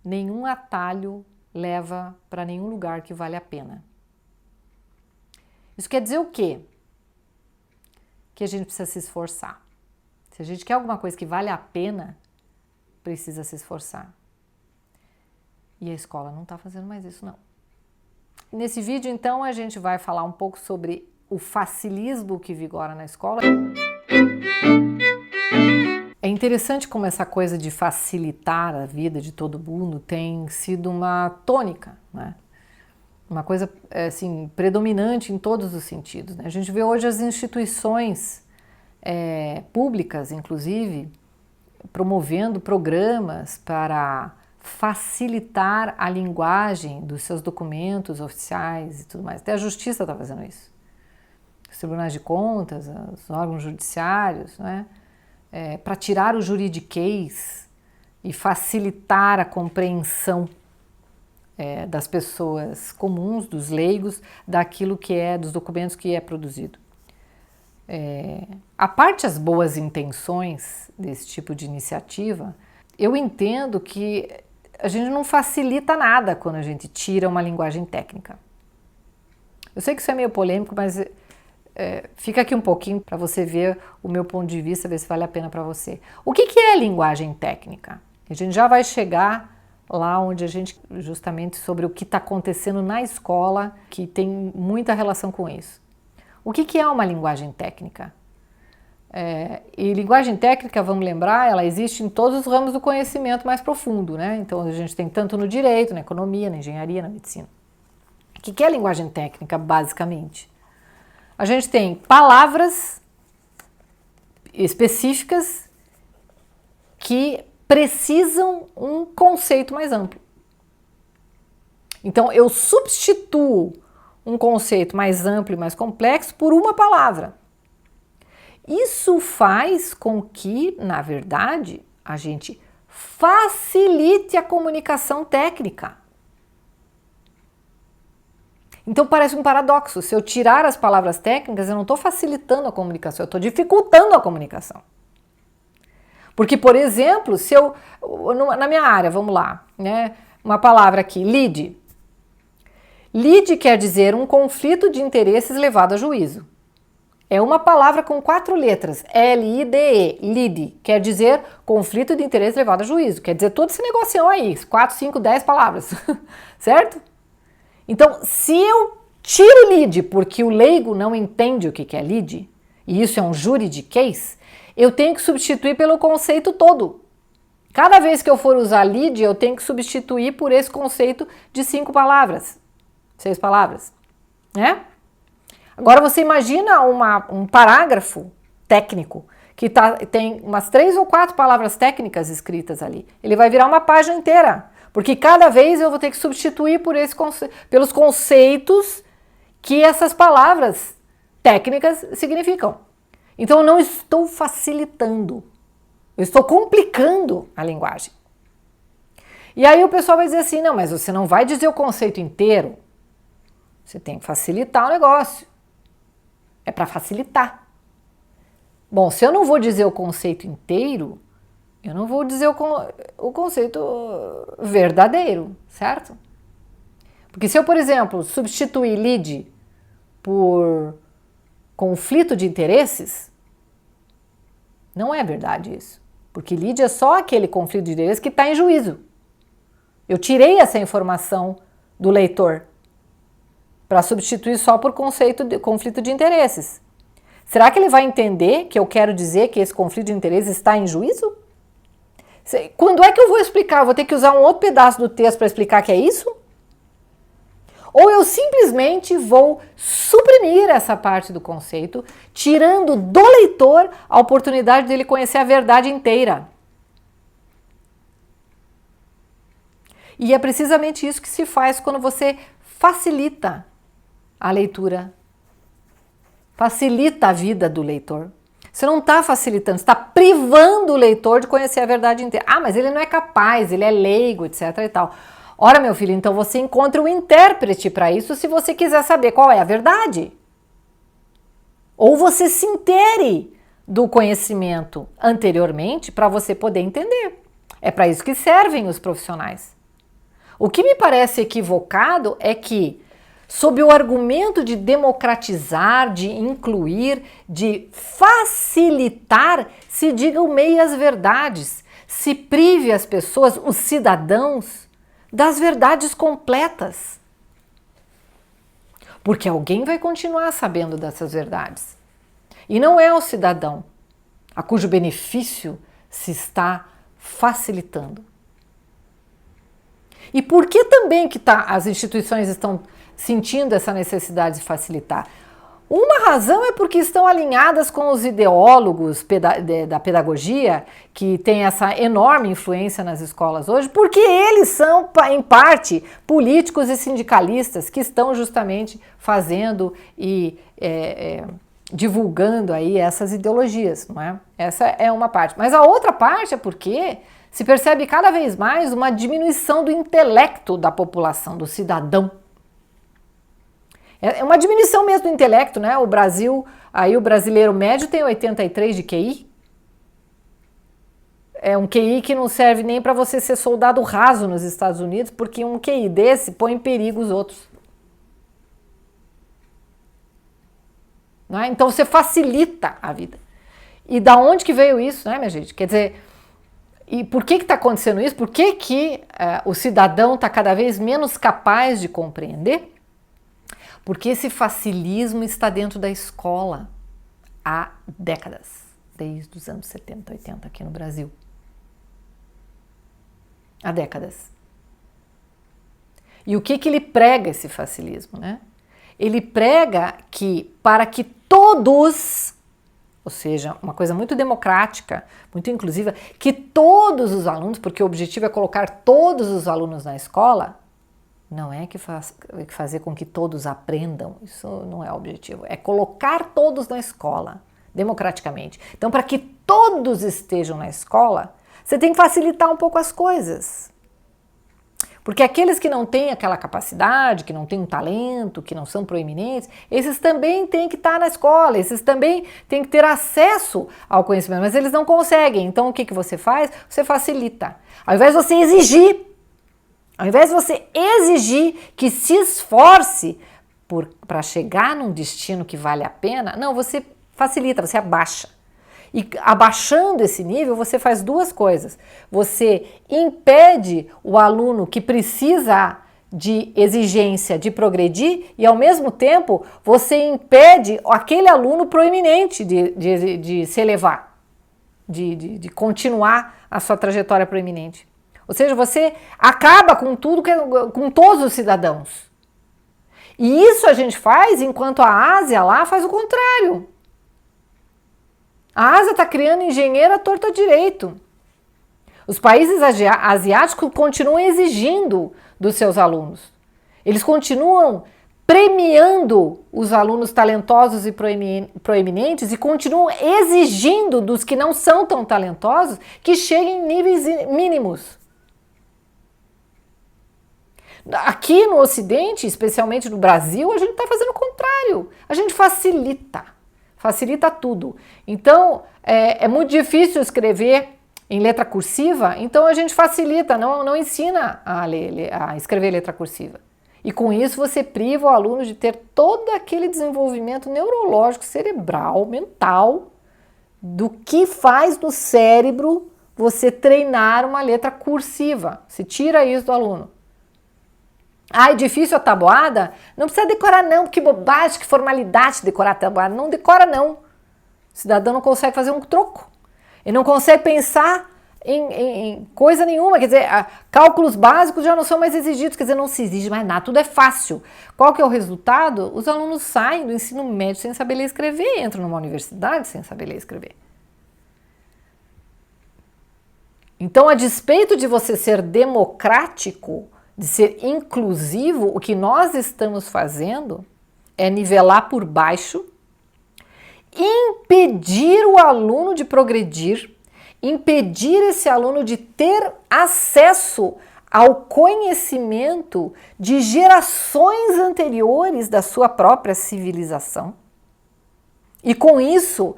nenhum atalho leva para nenhum lugar que vale a pena. Isso quer dizer o quê? Que a gente precisa se esforçar. Se a gente quer alguma coisa que vale a pena, precisa se esforçar. E a escola não está fazendo mais isso, não. Nesse vídeo, então, a gente vai falar um pouco sobre o facilismo que vigora na escola. É interessante como essa coisa de facilitar a vida de todo mundo tem sido uma tônica, né? Uma coisa assim, predominante em todos os sentidos, né? A gente vê hoje as instituições públicas, inclusive, promovendo programas para facilitar a linguagem dos seus documentos oficiais e tudo mais. Até a Justiça está fazendo isso. Os tribunais de contas, os órgãos judiciários, né? Para tirar o juridiquês e facilitar a compreensão das pessoas comuns, dos leigos, daquilo que dos documentos que é produzido. A parte as boas intenções desse tipo de iniciativa, eu entendo que a gente não facilita nada quando a gente tira uma linguagem técnica. Eu sei que isso é meio polêmico, mas fica aqui um pouquinho para você ver o meu ponto de vista, ver se vale a pena para você. O que é linguagem técnica? A gente já vai chegar lá onde a gente, justamente sobre o que está acontecendo na escola, que tem muita relação com isso. O que é uma linguagem técnica? E linguagem técnica, vamos lembrar, ela existe em todos os ramos do conhecimento mais profundo, né? Então a gente tem tanto no direito, na economia, na engenharia, na medicina. O que é linguagem técnica, basicamente? A gente tem palavras específicas que precisam um conceito mais amplo. Então eu substituo um conceito mais amplo e mais complexo por uma palavra. Isso faz com que, na verdade, a gente facilite a comunicação técnica. Então parece um paradoxo. Se eu tirar as palavras técnicas, eu não estou facilitando a comunicação, eu estou dificultando a comunicação. Porque, por exemplo, se eu, na minha área, vamos lá, né, uma palavra aqui, lide. Lide quer dizer um conflito de interesses levado a juízo. É uma palavra com 4 letras, L-I-D-E, lide, quer dizer conflito de interesse levado a juízo, quer dizer todo esse negocião aí, 4, 5, 10 palavras, certo? Então, se eu tiro lide porque o leigo não entende o que é lide, e isso é um juridiquês, eu tenho que substituir pelo conceito todo. Cada vez que eu for usar lide, eu tenho que substituir por esse conceito de 5 palavras, 6 palavras, né? Agora você imagina um parágrafo técnico que tem umas 3 ou 4 palavras técnicas escritas ali. Ele vai virar uma página inteira, porque cada vez eu vou ter que substituir pelos conceitos que essas palavras técnicas significam. Então eu não estou facilitando, eu estou complicando a linguagem. E aí o pessoal vai dizer assim, não, mas você não vai dizer o conceito inteiro, você tem que facilitar o negócio. É para facilitar. Bom, se eu não vou dizer o conceito inteiro, eu não vou dizer o conceito verdadeiro, certo? Porque se eu, por exemplo, substituir lide por conflito de interesses, não é verdade isso. Porque lide é só aquele conflito de interesses que está em juízo. Eu tirei essa informação do leitor para substituir só por conceito de conflito de interesses. Será que ele vai entender que eu quero dizer que esse conflito de interesses está em juízo? Quando é que eu vou explicar? Eu vou ter que usar um outro pedaço do texto para explicar que é isso? Ou eu simplesmente vou suprimir essa parte do conceito, tirando do leitor a oportunidade dele conhecer a verdade inteira. E é precisamente isso que se faz quando você facilita a leitura, facilita a vida do leitor. Você não está facilitando, você está privando o leitor de conhecer a verdade inteira. Ah, mas ele não é capaz, ele é leigo, etc. e tal. Ora, meu filho, então você encontra um intérprete para isso se você quiser saber qual é a verdade. Ou você se intere do conhecimento anteriormente para você poder entender. É para isso que servem os profissionais. O que me parece equivocado é que, sob o argumento de democratizar, de incluir, de facilitar, se digam meias verdades, se prive as pessoas, os cidadãos, das verdades completas. Porque alguém vai continuar sabendo dessas verdades. E não é o cidadão a cujo benefício se está facilitando. E por que também que as instituições estão sentindo essa necessidade de facilitar? Uma razão é porque estão alinhadas com os ideólogos da pedagogia, que tem essa enorme influência nas escolas hoje, porque eles são, em parte, políticos e sindicalistas que estão justamente fazendo e divulgando aí essas ideologias, não é? Essa é uma parte. Mas a outra parte é porque se percebe cada vez mais uma diminuição do intelecto da população, do cidadão. É uma diminuição mesmo do intelecto, né? O brasileiro médio tem 83 de QI. É um QI que não serve nem para você ser soldado raso nos Estados Unidos, porque um QI desse põe em perigo os outros. Não é? Então você facilita a vida. E da onde que veio isso, né, minha gente? Quer dizer, e por que está acontecendo isso? Por que o cidadão está cada vez menos capaz de compreender? Porque esse facilismo está dentro da escola há décadas, desde os anos 70, 80 aqui no Brasil. Há décadas. E o que ele prega, esse facilismo, né? Ele prega que para que todos, ou seja, uma coisa muito democrática, muito inclusiva, que todos os alunos, porque o objetivo é colocar todos os alunos na escola, não é que fazer com que todos aprendam, isso não é o objetivo, é colocar todos na escola, democraticamente. Então, para que todos estejam na escola, você tem que facilitar um pouco as coisas. Porque aqueles que não têm aquela capacidade, que não têm um talento, que não são proeminentes, esses também têm que estar na escola, esses também têm que ter acesso ao conhecimento, mas eles não conseguem. Então, o que você faz? Você facilita. Ao invés de você exigir que se esforce para chegar num destino que vale a pena, não, você facilita, você abaixa. E abaixando esse nível, você faz duas coisas. Você impede o aluno que precisa de exigência de progredir e, ao mesmo tempo, você impede aquele aluno proeminente de se elevar, de continuar a sua trajetória proeminente. Ou seja, você acaba com tudo, com todos os cidadãos. E isso a gente faz enquanto a Ásia lá faz o contrário. A Ásia está criando engenheiro à torta direito. Os países asiáticos continuam exigindo dos seus alunos. Eles continuam premiando os alunos talentosos e proeminentes e continuam exigindo dos que não são tão talentosos que cheguem em níveis mínimos. Aqui no Ocidente, especialmente no Brasil, a gente está fazendo o contrário. A gente facilita tudo. Então, é muito difícil escrever em letra cursiva, então a gente facilita, não ensina a escrever letra cursiva. E com isso você priva o aluno de ter todo aquele desenvolvimento neurológico, cerebral, mental, do que faz no cérebro você treinar uma letra cursiva. Se tira isso do aluno. Ah, é difícil a tabuada? Não precisa decorar não, que bobagem, que formalidade decorar a tabuada. Não decora não. O cidadão não consegue fazer um troco. Ele não consegue pensar em coisa nenhuma. Quer dizer, cálculos básicos já não são mais exigidos. Quer dizer, não se exige mais nada, tudo é fácil. Qual que é o resultado? Os alunos saem do ensino médio sem saber ler e escrever, entram numa universidade sem saber ler e escrever. Então, a despeito de você ser democrático, de ser inclusivo, o que nós estamos fazendo é nivelar por baixo, impedir o aluno de progredir, impedir esse aluno de ter acesso ao conhecimento de gerações anteriores da sua própria civilização. E com isso,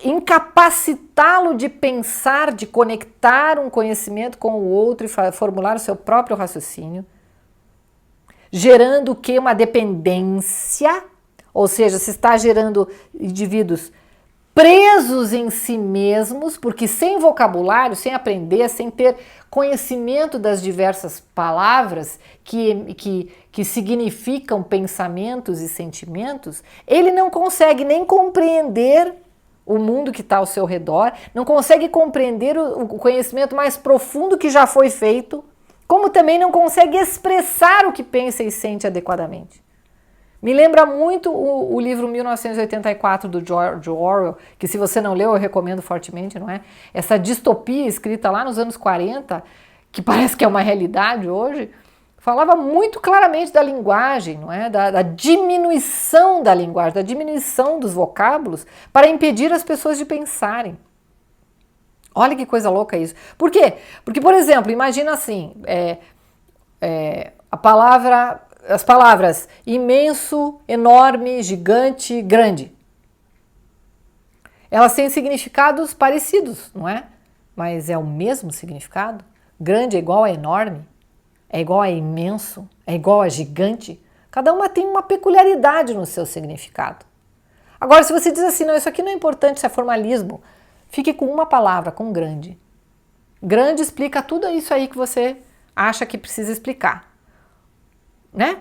incapacitá-lo de pensar, de conectar um conhecimento com o outro e formular o seu próprio raciocínio, gerando o que? Uma dependência, ou seja, se está gerando indivíduos presos em si mesmos, porque sem vocabulário, sem aprender, sem ter conhecimento das diversas palavras que significam pensamentos e sentimentos, ele não consegue nem compreender o mundo que está ao seu redor, não consegue compreender o conhecimento mais profundo que já foi feito, como também não consegue expressar o que pensa e sente adequadamente. Me lembra muito o livro 1984 do George Orwell, que se você não leu eu recomendo fortemente, não é? Essa distopia escrita lá nos anos 40, que parece que é uma realidade hoje, falava muito claramente da linguagem, não é? Da diminuição da linguagem, da diminuição dos vocábulos para impedir as pessoas de pensarem. Olha que coisa louca isso. Por quê? Porque, por exemplo, imagina assim, as palavras imenso, enorme, gigante, grande. Elas têm significados parecidos, não é? Mas é o mesmo significado? Grande é igual a enorme? É igual a imenso? É igual a gigante? Cada uma tem uma peculiaridade no seu significado. Agora, se você diz assim, não, isso aqui não é importante, isso é formalismo, fique com uma palavra, com grande. Grande explica tudo isso aí que você acha que precisa explicar. Né?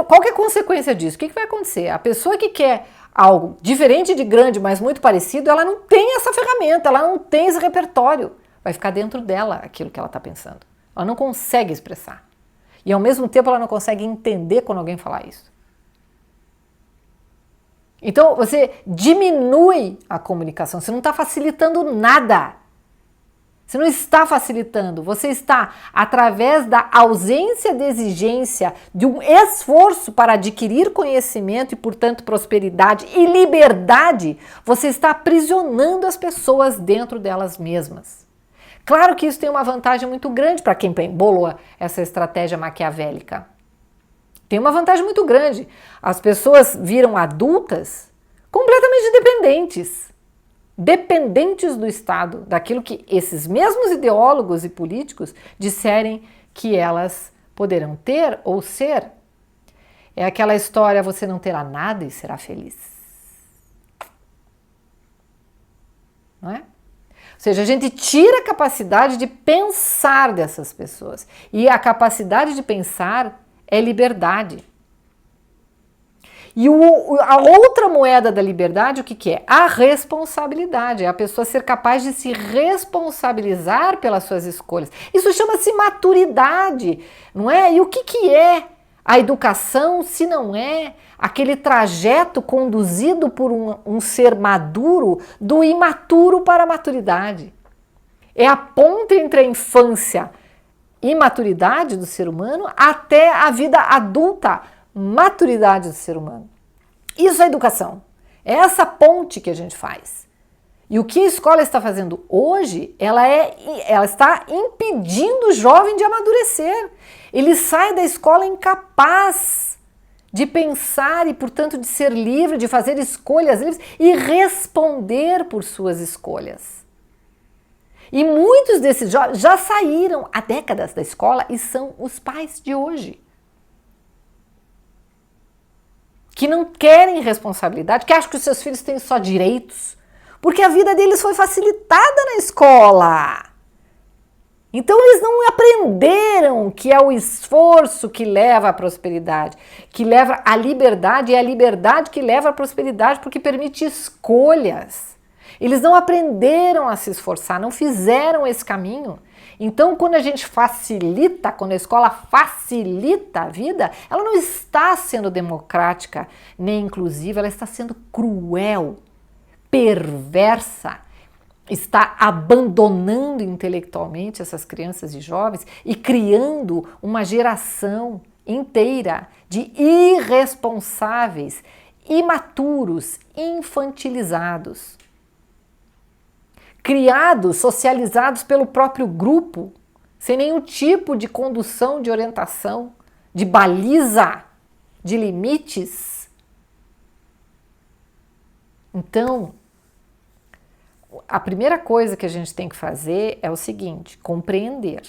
Qual que é a consequência disso? O que vai acontecer? A pessoa que quer algo diferente de grande, mas muito parecido, ela não tem essa ferramenta, ela não tem esse repertório. Vai ficar dentro dela aquilo que ela está pensando. Ela não consegue expressar. E ao mesmo tempo ela não consegue entender quando alguém falar isso. Então você diminui a comunicação, você não está facilitando nada. Você não está facilitando, você está, através da ausência de exigência, de um esforço para adquirir conhecimento e, portanto, prosperidade e liberdade, você está aprisionando as pessoas dentro delas mesmas. Claro que isso tem uma vantagem muito grande para quem bolou essa estratégia maquiavélica. Tem uma vantagem muito grande. As pessoas viram adultas completamente dependentes do Estado, daquilo que esses mesmos ideólogos e políticos disserem que elas poderão ter ou ser. É aquela história, você não terá nada e será feliz. Não é? Ou seja, a gente tira a capacidade de pensar dessas pessoas. E a capacidade de pensar é liberdade. E a outra moeda da liberdade, o que é? A responsabilidade. É a pessoa ser capaz de se responsabilizar pelas suas escolhas. Isso chama-se maturidade, não é? E o que é a educação se não é aquele trajeto conduzido por um ser maduro do imaturo para a maturidade? É a ponte entre a infância e maturidade do ser humano até a vida adulta, maturidade do ser humano. Isso é educação. É essa ponte que a gente faz. E o que a escola está fazendo hoje, ela está impedindo o jovem de amadurecer. Ele sai da escola incapaz de pensar e, portanto, de ser livre, de fazer escolhas livres e responder por suas escolhas. E muitos desses jovens já saíram há décadas da escola e são os pais de hoje. Que não querem responsabilidade, que acham que os seus filhos têm só direitos, porque a vida deles foi facilitada na escola. Então eles não aprenderam que é o esforço que leva à prosperidade, que leva à liberdade, e é a liberdade que leva à prosperidade porque permite escolhas. Eles não aprenderam a se esforçar, não fizeram esse caminho. Então, quando a gente facilita, quando a escola facilita a vida, ela não está sendo democrática nem inclusiva, ela está sendo cruel, perversa, está abandonando intelectualmente essas crianças e jovens e criando uma geração inteira de irresponsáveis, imaturos, infantilizados. Criados, socializados pelo próprio grupo, sem nenhum tipo de condução, de orientação, de baliza, de limites. Então, a primeira coisa que a gente tem que fazer é o seguinte: compreender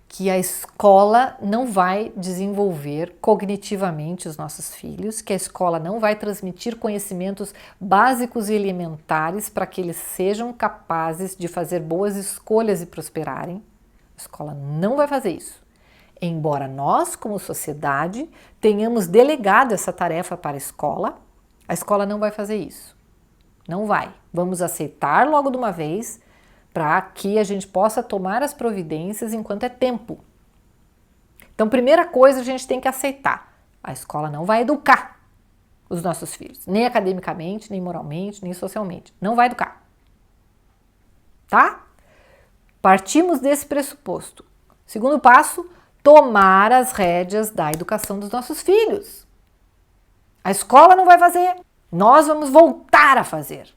que a escola não vai desenvolver cognitivamente os nossos filhos, que a escola não vai transmitir conhecimentos básicos e elementares para que eles sejam capazes de fazer boas escolhas e prosperarem. A escola não vai fazer isso. Embora nós, como sociedade, tenhamos delegado essa tarefa para a escola não vai fazer isso. Não vai. Vamos aceitar logo de uma vez para que a gente possa tomar as providências enquanto é tempo. Então, primeira coisa, a gente tem que aceitar: a escola não vai educar os nossos filhos, nem academicamente, nem moralmente, nem socialmente. Não vai educar. Tá? Partimos desse pressuposto. Segundo passo, tomar as rédeas da educação dos nossos filhos. A escola não vai fazer, nós vamos voltar a fazer.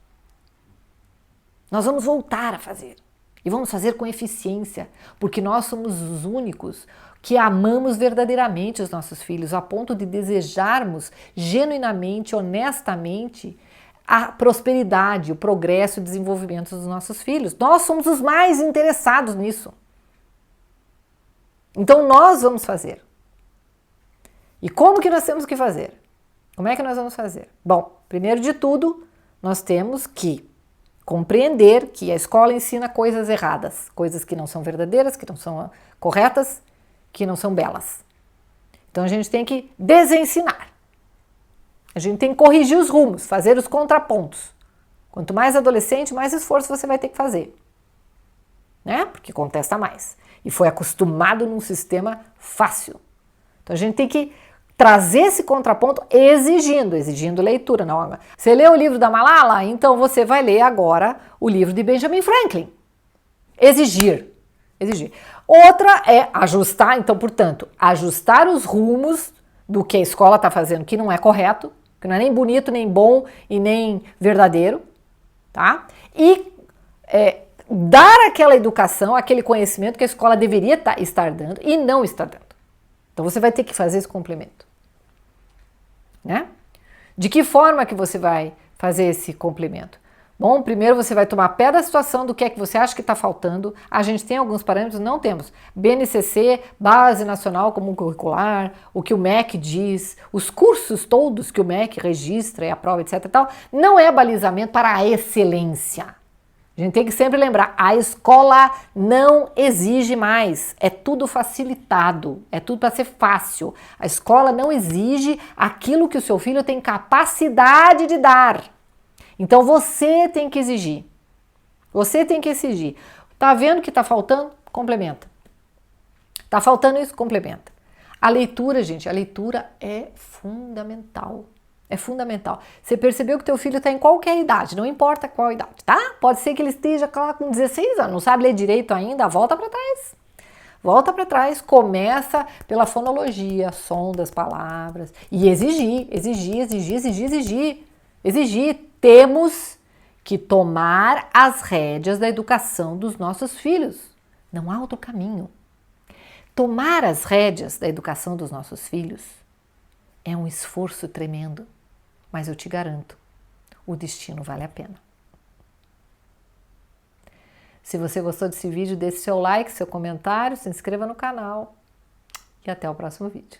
Nós vamos voltar a fazer. E vamos fazer com eficiência, porque nós somos os únicos que amamos verdadeiramente os nossos filhos, a ponto de desejarmos genuinamente, honestamente, a prosperidade, o progresso e o desenvolvimento dos nossos filhos. Nós somos os mais interessados nisso. Então nós vamos fazer. E como que nós temos que fazer? Como é que nós vamos fazer? Bom, primeiro de tudo, nós temos que compreender que a escola ensina coisas erradas, coisas que não são verdadeiras, que não são corretas, que não são belas. Então a gente tem que desensinar. A gente tem que corrigir os rumos, fazer os contrapontos. Quanto mais adolescente, mais esforço você vai ter que fazer, né? Porque contesta mais. E foi acostumado num sistema fácil. Então a gente tem que trazer esse contraponto exigindo leitura. Não, você leu o livro da Malala? Então você vai ler agora o livro de Benjamin Franklin. Exigir. Outra é ajustar, então, portanto, ajustar os rumos do que a escola está fazendo, que não é correto, que não é nem bonito, nem bom e nem verdadeiro, tá? E dar aquela educação, aquele conhecimento que a escola deveria estar dando e não está dando. Então você vai ter que fazer esse complemento, né? De que forma que você vai fazer esse complemento? Bom, primeiro você vai tomar pé da situação do que é que você acha que está faltando. A gente tem alguns parâmetros? Não temos. BNCC, Base Nacional Comum Curricular, o que o MEC diz, os cursos todos que o MEC registra e aprova, etc. e tal, não é balizamento para a excelência. A gente tem que sempre lembrar, a escola não exige mais, é tudo facilitado, é tudo para ser fácil. A escola não exige aquilo que o seu filho tem capacidade de dar. Então você tem que exigir. Você tem que exigir. Tá vendo que tá faltando? Complementa. Tá faltando isso? Complementa. A leitura, gente, a leitura é fundamental. É fundamental. Você percebeu que teu filho está em qualquer idade, não importa qual idade, tá? Pode ser que ele esteja lá com 16 anos, não sabe ler direito ainda, volta para trás. Volta para trás, começa pela fonologia, som das palavras e exigir. Temos que tomar as rédeas da educação dos nossos filhos. Não há outro caminho. Tomar as rédeas da educação dos nossos filhos é um esforço tremendo, mas eu te garanto, o destino vale a pena. Se você gostou desse vídeo, deixe seu like, seu comentário, se inscreva no canal e até o próximo vídeo.